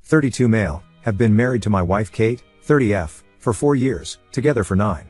32 male, have been married to my wife Kate, 30F, for 4 years, together for 9.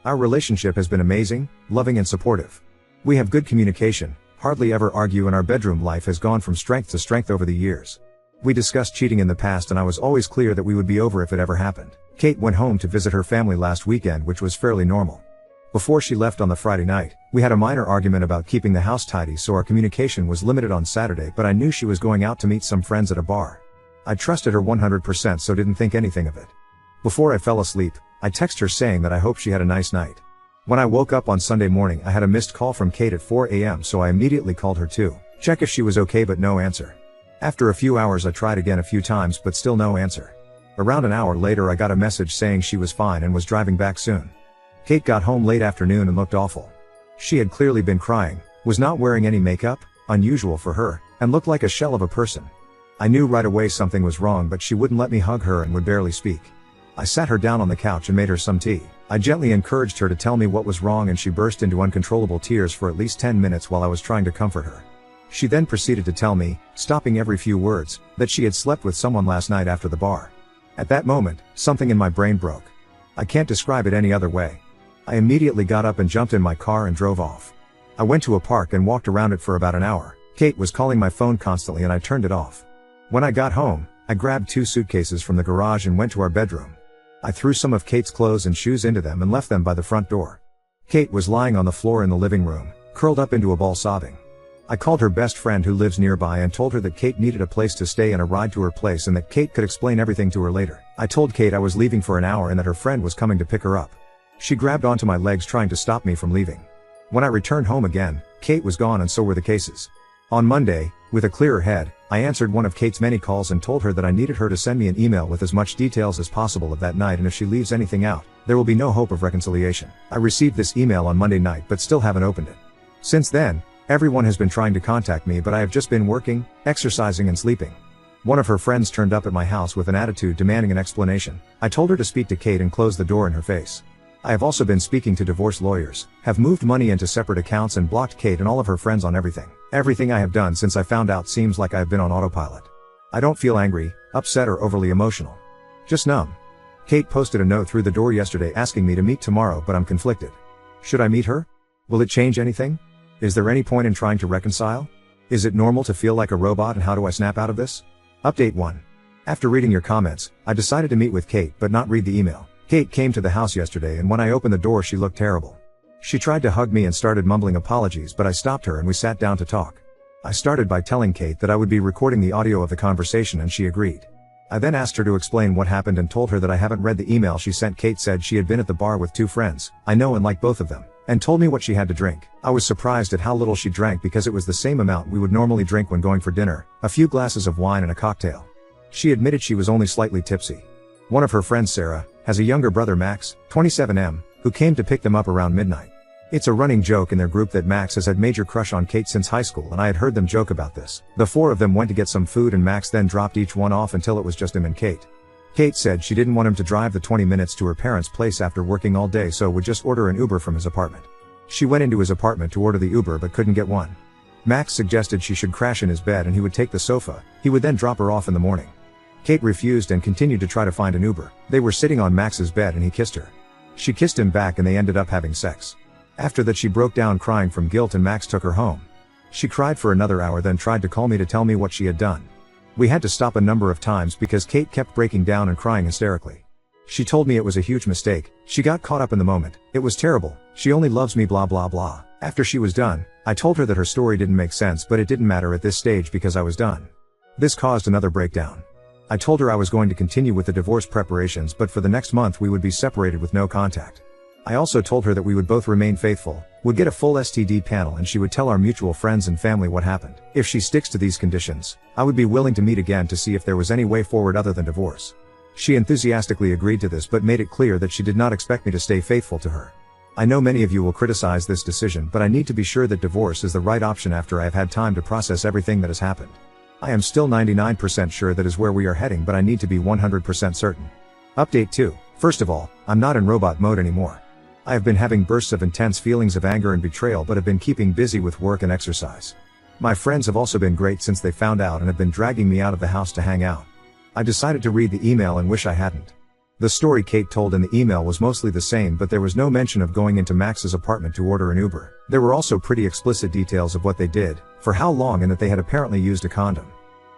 Our relationship has been amazing, loving and supportive. We have good communication, hardly ever argue, and our bedroom life has gone from strength to strength over the years. We discussed cheating in the past and I was always clear that we would be over if it ever happened. Kate went home to visit her family last weekend, which was fairly normal. Before she left on the Friday night, we had a minor argument about keeping the house tidy, so our communication was limited on Saturday, but I knew she was going out to meet some friends at a bar. I trusted her 100%, so didn't think anything of it. Before I fell asleep, I texted her saying that I hope she had a nice night. When I woke up on Sunday morning, I had a missed call from Kate at 4 a.m, so I immediately called her to check if she was okay, but no answer. After a few hours I tried again a few times, but still no answer. Around an hour later I got a message saying she was fine and was driving back soon. Kate got home late afternoon and looked awful. She had clearly been crying, was not wearing any makeup, unusual for her, and looked like a shell of a person. I knew right away something was wrong, but she wouldn't let me hug her and would barely speak. I sat her down on the couch and made her some tea. I gently encouraged her to tell me what was wrong, and she burst into uncontrollable tears for at least 10 minutes while I was trying to comfort her. She then proceeded to tell me, stopping every few words, that she had slept with someone last night after the bar. At that moment, something in my brain broke. I can't describe it any other way. I immediately got up and jumped in my car and drove off. I went to a park and walked around it for about an hour. Kate was calling my phone constantly and I turned it off. When I got home, I grabbed 2 suitcases from the garage and went to our bedroom. I threw some of Kate's clothes and shoes into them and left them by the front door. Kate was lying on the floor in the living room, curled up into a ball sobbing. I called her best friend who lives nearby and told her that Kate needed a place to stay and a ride to her place, and that Kate could explain everything to her later. I told Kate I was leaving for an hour and that her friend was coming to pick her up. She grabbed onto my legs trying to stop me from leaving. When I returned home again, Kate was gone and so were the cases. On Monday, with a clearer head, I answered one of Kate's many calls and told her that I needed her to send me an email with as much details as possible of that night, and if she leaves anything out, there will be no hope of reconciliation. I received this email on Monday night but still haven't opened it. Since then, everyone has been trying to contact me, but I have just been working, exercising and sleeping. One of her friends turned up at my house with an attitude demanding an explanation. I told her to speak to Kate and close the door in her face. I have also been speaking to divorce lawyers, have moved money into separate accounts and blocked Kate and all of her friends on everything. Everything I have done since I found out seems like I have been on autopilot. I don't feel angry, upset or overly emotional. Just numb. Kate posted a note through the door yesterday asking me to meet tomorrow, but I'm conflicted. Should I meet her? Will it change anything? Is there any point in trying to reconcile? Is it normal to feel like a robot, and how do I snap out of this? Update 1. After reading your comments, I decided to meet with Kate but not read the email. Kate came to the house yesterday and when I opened the door she looked terrible. She tried to hug me and started mumbling apologies, but I stopped her and we sat down to talk. I started by telling Kate that I would be recording the audio of the conversation and she agreed. I then asked her to explain what happened and told her that I haven't read the email she sent. Kate said she had been at the bar with 2 friends, I know and like both of them, and told me what she had to drink. I was surprised at how little she drank because it was the same amount we would normally drink when going for dinner, a few glasses of wine and a cocktail. She admitted she was only slightly tipsy. One of her friends, Sarah, has a younger brother, Max, 27M, who came to pick them up around midnight. It's a running joke in their group that Max has had major crush on Kate since high school, and I had heard them joke about this. The 4 of them went to get some food and Max then dropped each one off until it was just him and Kate. Kate said she didn't want him to drive the 20 minutes to her parents' place after working all day, so would just order an Uber from his apartment. She went into his apartment to order the Uber but couldn't get one. Max suggested she should crash in his bed and he would take the sofa. He would then drop her off in the morning. Kate refused and continued to try to find an Uber. They were sitting on Max's bed and he kissed her. She kissed him back and they ended up having sex. After that she broke down crying from guilt and Max took her home. She cried for another hour, then tried to call me to tell me what she had done. We had to stop a number of times because Kate kept breaking down and crying hysterically. She told me it was a huge mistake, she got caught up in the moment, it was terrible, she only loves me blah blah blah. After she was done, I told her that her story didn't make sense, but it didn't matter at this stage because I was done. This caused another breakdown. I told her I was going to continue with the divorce preparations, but for the next month we would be separated with no contact. I also told her that we would both remain faithful, would get a full STD panel, and she would tell our mutual friends and family what happened. If she sticks to these conditions, I would be willing to meet again to see if there was any way forward other than divorce. She enthusiastically agreed to this but made it clear that she did not expect me to stay faithful to her. I know many of you will criticize this decision, but I need to be sure that divorce is the right option after I have had time to process everything that has happened. I am still 99% sure that is where we are heading, but I need to be 100% certain. Update 2. First of all, I'm not in robot mode anymore. I have been having bursts of intense feelings of anger and betrayal, but have been keeping busy with work and exercise. My friends have also been great since they found out and have been dragging me out of the house to hang out. I decided to read the email and wish I hadn't. The story Kate told in the email was mostly the same, but there was no mention of going into Max's apartment to order an Uber. There were also pretty explicit details of what they did, for how long, and that they had apparently used a condom.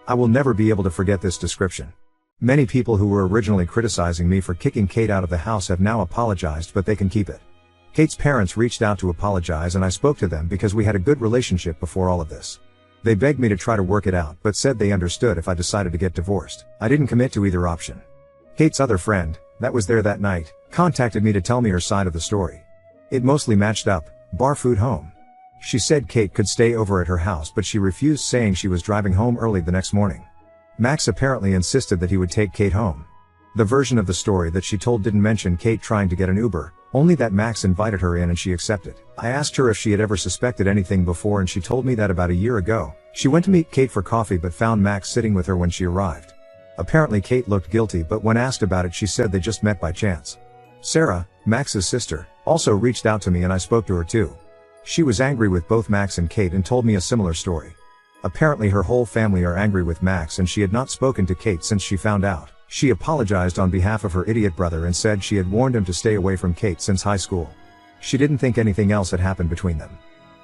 I will never be able to forget this description. Many people who were originally criticizing me for kicking Kate out of the house have now apologized, but they can keep it. Kate's parents reached out to apologize, and I spoke to them because we had a good relationship before all of this. They begged me to try to work it out, but said they understood if I decided to get divorced. I didn't commit to either option. Kate's other friend, that was there that night, contacted me to tell me her side of the story. It mostly matched up, bar food home. She said Kate could stay over at her house, but she refused, saying she was driving home early the next morning. Max apparently insisted that he would take Kate home. The version of the story that she told didn't mention Kate trying to get an Uber, only that Max invited her in and she accepted. I asked her if she had ever suspected anything before, and she told me that about a year ago, she went to meet Kate for coffee but found Max sitting with her when she arrived. Apparently Kate looked guilty, but when asked about it she said they just met by chance. Sarah, Max's sister, also reached out to me and I spoke to her too. She was angry with both Max and Kate and told me a similar story. Apparently her whole family are angry with Max, and she had not spoken to Kate since she found out. She apologized on behalf of her idiot brother and said she had warned him to stay away from Kate since high school. She didn't think anything else had happened between them.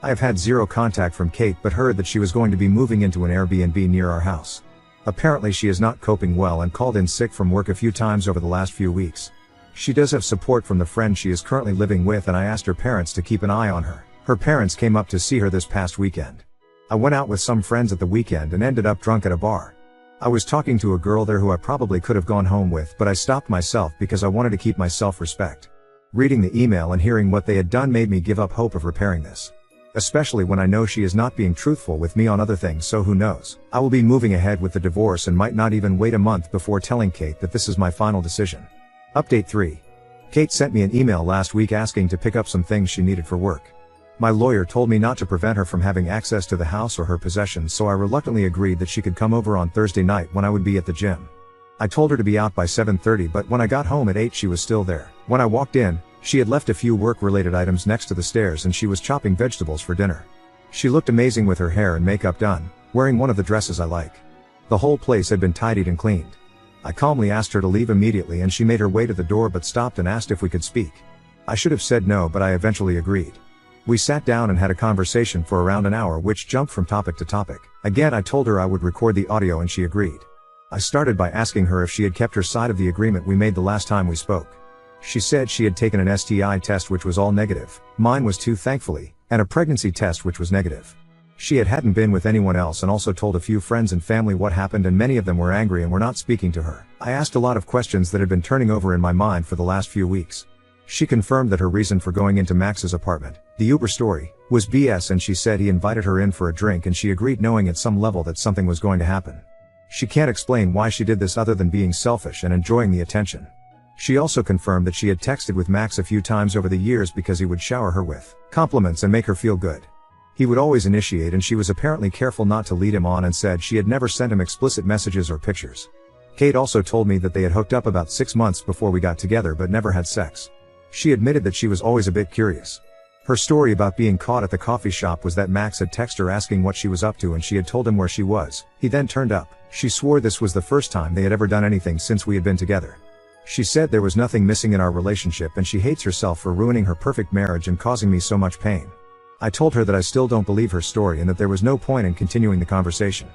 I have had zero contact from Kate, but heard that she was going to be moving into an Airbnb near our house. Apparently she is not coping well and called in sick from work a few times over the last few weeks. She does have support from the friend she is currently living with, and I asked her parents to keep an eye on her. Her parents came up to see her this past weekend. I went out with some friends at the weekend and ended up drunk at a bar. I was talking to a girl there who I probably could have gone home with, but I stopped myself because I wanted to keep my self-respect. Reading the email and hearing what they had done made me give up hope of repairing this. Especially when I know she is not being truthful with me on other things, so who knows. I will be moving ahead with the divorce and might not even wait a month before telling Kate that this is my final decision. Update 3. Kate sent me an email last week asking to pick up some things she needed for work. My lawyer told me not to prevent her from having access to the house or her possessions, so I reluctantly agreed that she could come over on Thursday night when I would be at the gym. I told her to be out by 7:30, but when I got home at 8 she was still there. When I walked in, she had left a few work-related items next to the stairs and she was chopping vegetables for dinner. She looked amazing with her hair and makeup done, wearing one of the dresses I like. The whole place had been tidied and cleaned. I calmly asked her to leave immediately and she made her way to the door but stopped and asked if we could speak. I should have said no, but I eventually agreed. We sat down and had a conversation for around an hour, which jumped from topic to topic. Again, I told her I would record the audio and she agreed. I started by asking her if she had kept her side of the agreement we made the last time we spoke. She said she had taken an STI test which was all negative, mine was too, thankfully, and a pregnancy test which was negative. She hadn't been with anyone else and also told a few friends and family what happened, and many of them were angry and were not speaking to her. I asked a lot of questions that had been turning over in my mind for the last few weeks. She confirmed that her reason for going into Max's apartment, the Uber story, was BS, and she said he invited her in for a drink and she agreed, knowing at some level that something was going to happen. She can't explain why she did this other than being selfish and enjoying the attention. She also confirmed that she had texted with Max a few times over the years because he would shower her with compliments and make her feel good. He would always initiate, and she was apparently careful not to lead him on, and said she had never sent him explicit messages or pictures. Kate also told me that they had hooked up about 6 months before we got together but never had sex. She admitted that she was always a bit curious. Her story about being caught at the coffee shop was that Max had texted her asking what she was up to and she had told him where she was. He then turned up. She swore this was the first time they had ever done anything since we had been together. She said there was nothing missing in our relationship and she hates herself for ruining her perfect marriage and causing me so much pain. I told her that I still don't believe her story and that there was no point in continuing the conversation.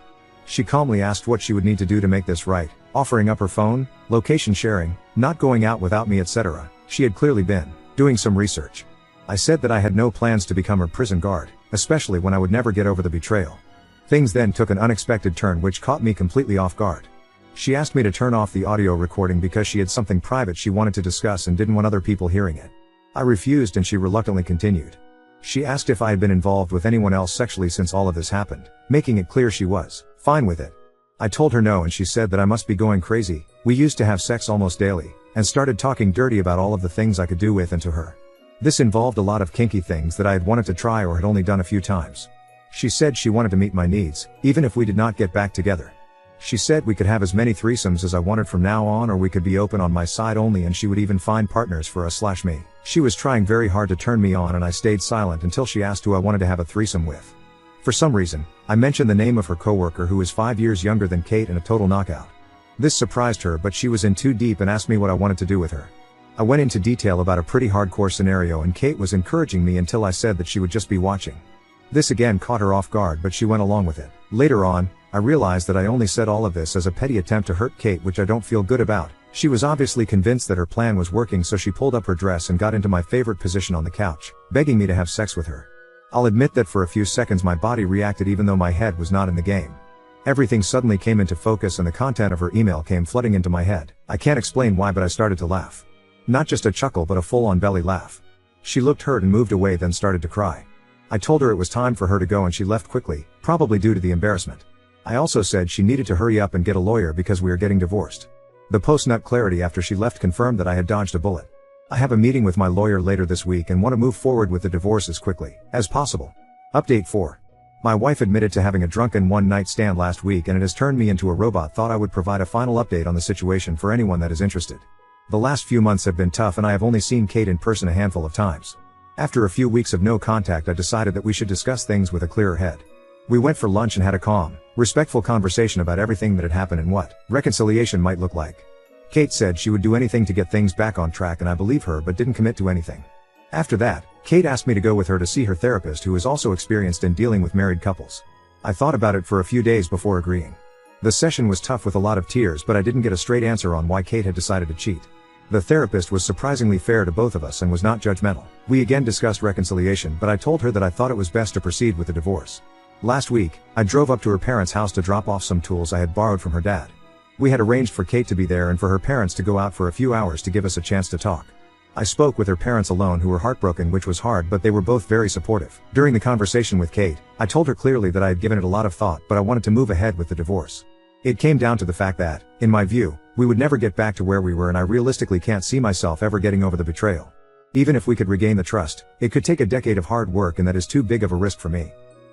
She calmly asked what she would need to do to make this right, offering up her phone, location sharing, not going out without me, etc. She had clearly been doing some research. I said that I had no plans to become her prison guard, especially when I would never get over the betrayal. Things then took an unexpected turn which caught me completely off guard. She asked me to turn off the audio recording because she had something private she wanted to discuss and didn't want other people hearing it. I refused and she reluctantly continued. She asked if I had been involved with anyone else sexually since all of this happened, making it clear she was fine with it. I told her no and she said that I must be going crazy. We used to have sex almost daily, and started talking dirty about all of the things I could do with and to her. This involved a lot of kinky things that I had wanted to try or had only done a few times. She said she wanted to meet my needs, even if we did not get back together. She said we could have as many threesomes as I wanted from now on, or we could be open on my side only, and she would even find partners for us/me. She was trying very hard to turn me on and I stayed silent until she asked who I wanted to have a threesome with. For some reason, I mentioned the name of her coworker who is 5 years younger than Kate and a total knockout. This surprised her, but she was in too deep and asked me what I wanted to do with her. I went into detail about a pretty hardcore scenario and Kate was encouraging me until I said that she would just be watching. This again caught her off guard, but she went along with it. Later on, I realized that I only said all of this as a petty attempt to hurt Kate, which I don't feel good about. She was obviously convinced that her plan was working, so she pulled up her dress and got into my favorite position on the couch, begging me to have sex with her. I'll admit that for a few seconds my body reacted even though my head was not in the game. Everything suddenly came into focus and the content of her email came flooding into my head. I can't explain why, but I started to laugh. Not just a chuckle, but a full-on belly laugh. She looked hurt and moved away, then started to cry. I told her it was time for her to go and she left quickly, probably due to the embarrassment. I also said she needed to hurry up and get a lawyer because we are getting divorced. The post-nut clarity after she left confirmed that I had dodged a bullet. I have a meeting with my lawyer later this week and want to move forward with the divorce as quickly as possible. Update 4. My wife admitted to having a drunken one-night stand last week and it has turned me into a robot. Thought I would provide a final update on the situation for anyone that is interested. The last few months have been tough and I have only seen Kate in person a handful of times. After a few weeks of no contact, I decided that we should discuss things with a clearer head. We went for lunch and had a calm, respectful conversation about everything that had happened and what reconciliation might look like. Kate said she would do anything to get things back on track and I believe her, but didn't commit to anything. After that, Kate asked me to go with her to see her therapist, who is also experienced in dealing with married couples. I thought about it for a few days before agreeing. The session was tough with a lot of tears, but I didn't get a straight answer on why Kate had decided to cheat. The therapist was surprisingly fair to both of us and was not judgmental. We again discussed reconciliation, but I told her that I thought it was best to proceed with the divorce. Last week, I drove up to her parents' house to drop off some tools I had borrowed from her dad. We had arranged for Kate to be there and for her parents to go out for a few hours to give us a chance to talk. I spoke with her parents alone, who were heartbroken, which was hard, but they were both very supportive. During the conversation with Kate, I told her clearly that I had given it a lot of thought, but I wanted to move ahead with the divorce. It came down to the fact that, in my view, we would never get back to where we were and I realistically can't see myself ever getting over the betrayal. Even if we could regain the trust, it could take a decade of hard work and that is too big of a risk for me.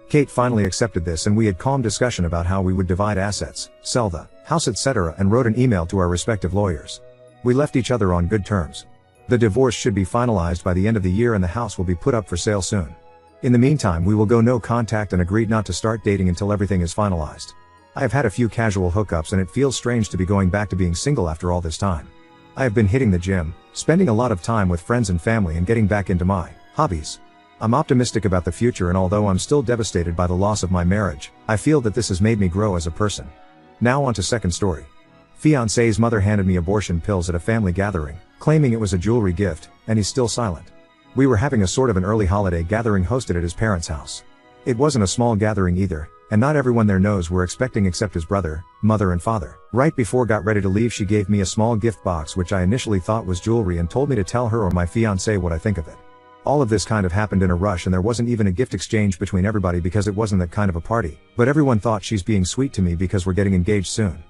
Kate finally accepted this and we had calm discussion about how we would divide assets, sell the house, etc., and wrote an email to our respective lawyers. We left each other on good terms. The divorce should be finalized by the end of the year and the house will be put up for sale soon. In the meantime, we will go no contact and agreed not to start dating until everything is finalized. I have had a few casual hookups and it feels strange to be going back to being single after all this time. I have been hitting the gym, spending a lot of time with friends and family and getting back into my hobbies. I'm optimistic about the future, and although I'm still devastated by the loss of my marriage, I feel that this has made me grow as a person. Now on to second story. Fiancé's mother handed me abortion pills at a family gathering, claiming it was a jewelry gift, and he's still silent. We were having a sort of an early holiday gathering hosted at his parents' house. It wasn't a small gathering either, and not everyone there knows we're expecting except his brother, mother and father. Right before got ready to leave, she gave me a small gift box which I initially thought was jewelry and told me to tell her or my fiancé what I think of it. All of this kind of happened in a rush and there wasn't even a gift exchange between everybody because it wasn't that kind of a party, but everyone thought she's being sweet to me because we're getting engaged soon.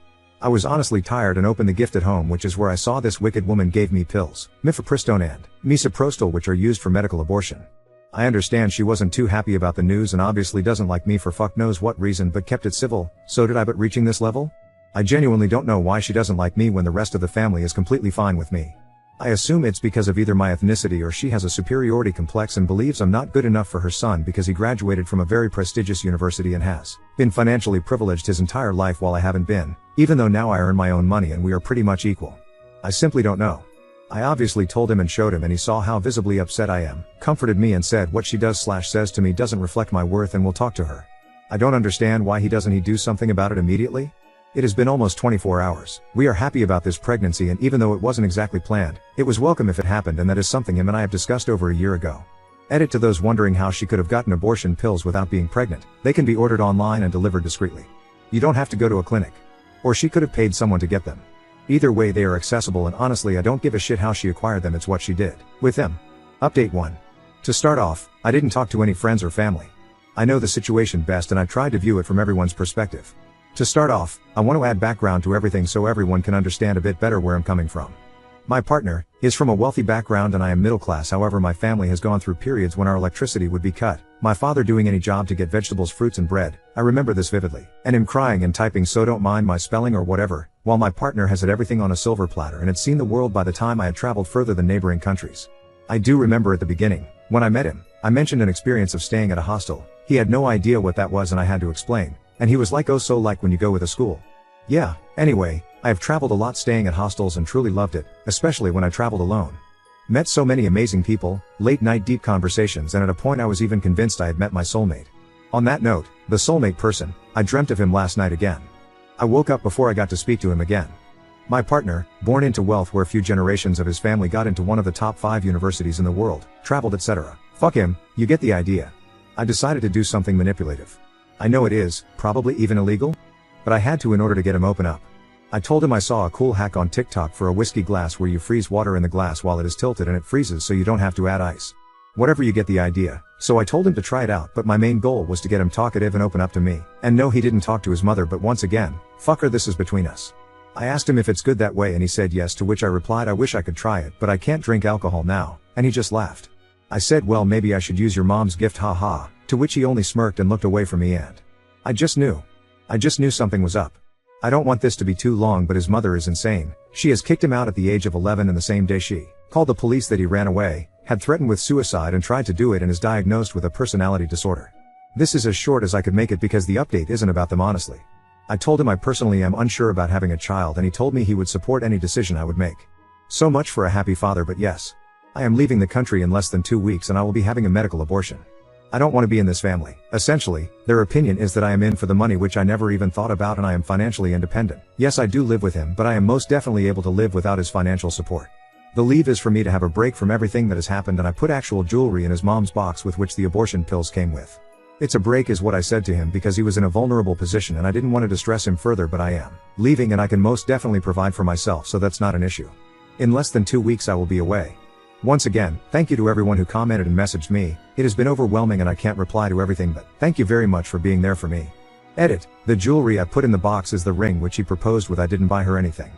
I was honestly tired and opened the gift at home, which is where I saw this wicked woman gave me pills, mifepristone and misoprostol, which are used for medical abortion. I understand she wasn't too happy about the news and obviously doesn't like me for fuck knows what reason, but kept it civil. So did I, but reaching this level? I genuinely don't know why she doesn't like me when the rest of the family is completely fine with me. I assume it's because of either my ethnicity or she has a superiority complex and believes I'm not good enough for her son because he graduated from a very prestigious university and has been financially privileged his entire life while I haven't been, even though now I earn my own money and we are pretty much equal. I simply don't know. I obviously told him and showed him and he saw how visibly upset I am, comforted me and said what she does/says to me doesn't reflect my worth and will talk to her. I don't understand why he doesn't do something about it immediately? It has been almost 24 hours. We are happy about this pregnancy and even though it wasn't exactly planned, it was welcome if it happened, and that is something him and I have discussed over a year ago. Edit to those wondering how she could have gotten abortion pills without being pregnant. They can be ordered online and delivered discreetly. You don't have to go to a clinic. Or she could have paid someone to get them. Either way they are accessible and honestly I don't give a shit how she acquired them, it's what she did with them. Update 1. To start off, I didn't talk to any friends or family. I know the situation best and I tried to view it from everyone's perspective. To start off, I want to add background to everything so everyone can understand a bit better where I'm coming from. My partner is from a wealthy background and I am middle class, however my family has gone through periods when our electricity would be cut, my father doing any job to get vegetables, fruits and bread, I remember this vividly, and him crying and typing so don't mind my spelling or whatever, while my partner has had everything on a silver platter and had seen the world by the time I had traveled further than neighboring countries. I do remember at the beginning, when I met him, I mentioned an experience of staying at a hostel. He had no idea what that was and I had to explain, and he was like, oh so like when you go with a school. Yeah, anyway, I have traveled a lot staying at hostels and truly loved it, especially when I traveled alone. Met so many amazing people, late night deep conversations, and at a point I was even convinced I had met my soulmate. On that note, the soulmate person, I dreamt of him last night again. I woke up before I got to speak to him again. My partner, born into wealth where a few generations of his family got into one of the top 5 universities in the world, traveled etc. Fuck him, you get the idea. I decided to do something manipulative. I know it is, probably even illegal, but I had to in order to get him open up. I told him I saw a cool hack on TikTok for a whiskey glass where you freeze water in the glass while it is tilted and it freezes so you don't have to add ice. Whatever, you get the idea. So I told him to try it out, but my main goal was to get him talkative and open up to me. And no, he didn't talk to his mother, but once again, fucker, this is between us. I asked him if it's good that way and he said yes, to which I replied I wish I could try it, but I can't drink alcohol now, and he just laughed. I said, well, maybe I should use your mom's gift, haha, to which he only smirked and looked away from me, and I just knew something was up. I don't want this to be too long, but his mother is insane. She has kicked him out at the age of 11, and the same day she called the police that he ran away, had threatened with suicide and tried to do it, and is diagnosed with a personality disorder. This is as short as I could make it because the update isn't about them, honestly. I told him I personally am unsure about having a child, and he told me he would support any decision I would make. So much for a happy father, but yes. I am leaving the country in less than 2 weeks and I will be having a medical abortion. I don't want to be in this family. Essentially, their opinion is that I am in for the money, which I never even thought about, and I am financially independent. Yes, I do live with him, but I am most definitely able to live without his financial support. The leave is for me to have a break from everything that has happened, and I put actual jewelry in his mom's box with which the abortion pills came with. It's a break is what I said to him because he was in a vulnerable position and I didn't want to distress him further, but I am leaving and I can most definitely provide for myself, so that's not an issue. In less than 2 weeks I will be away. Once again, thank you to everyone who commented and messaged me. It has been overwhelming and I can't reply to everything, but thank you very much for being there for me. Edit. The jewelry I put in the box is the ring which he proposed with. I didn't buy her anything.